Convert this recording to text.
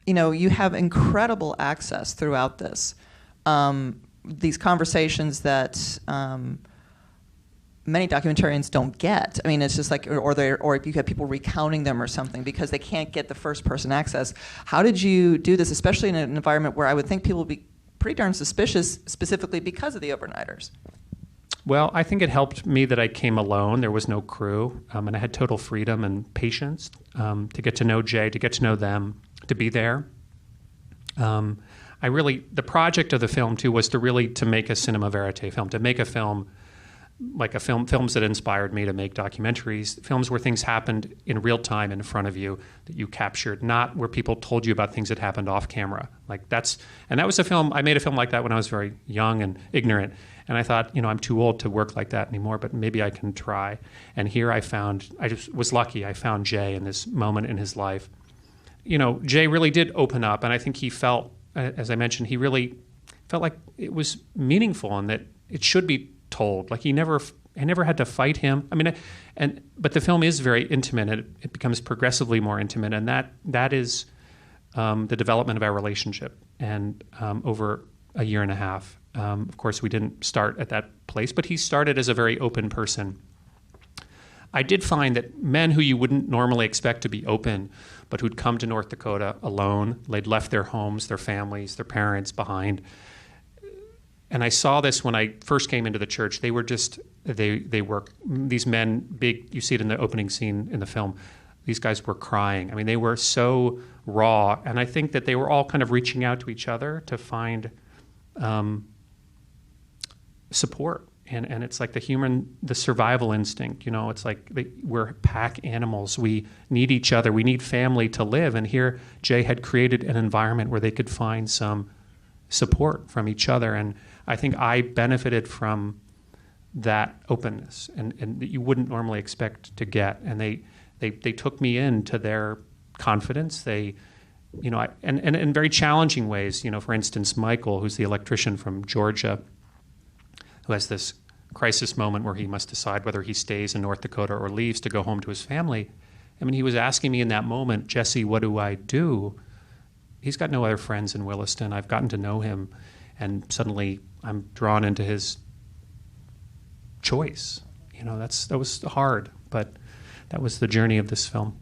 you have incredible access throughout this. These conversations that many documentarians don't get. I mean, it's just like, or you have people recounting them or something because they can't get the first-person access. How did you do this, especially in an environment where I would think people would be pretty darn suspicious, specifically because of the overnighters? Well, I think it helped me that I came alone. There was no crew, and I had total freedom and patience to get to know Jay, to get to know them, to be there. The project of the film too was to make a cinema verite film, to make a film like films that inspired me to make documentaries, films where things happened in real time in front of you that you captured, not where people told you about things that happened off camera. That was a film. I made a film like that when I was very young and ignorant, and I thought, I'm too old to work like that anymore, but maybe I can try. And here I just was lucky. I found Jay in this moment in his life. Jay really did open up, and I think he felt, as I mentioned, he really felt like it was meaningful and that it should be told. Like I never had to fight him. I mean, but the film is very intimate. It becomes progressively more intimate, and that is the development of our relationship. And over a year and a half, of course, we didn't start at that place, but he started as a very open person. I did find that men who you wouldn't normally expect to be open, but who'd come to North Dakota alone, they'd left their homes, their families, their parents behind. And I saw this when I first came into the church. They were these men, big, you see it in the opening scene in the film, these guys were crying. I mean, they were so raw. And I think that they were all kind of reaching out to each other to find support. And it's like the survival instinct, it's like we're pack animals. We need each other. We need family to live. And here Jay had created an environment where they could find some support from each other. And I think I benefited from that openness and that you wouldn't normally expect to get. And they took me into their confidence. They, and in very challenging ways, for instance, Michael, who's the electrician from Georgia, who has this crisis moment where he must decide whether he stays in North Dakota or leaves to go home to his family. I mean, he was asking me in that moment, Jesse, what do I do? He's got no other friends in Williston. I've gotten to know him, and suddenly I'm drawn into his choice. That was hard, but that was the journey of this film.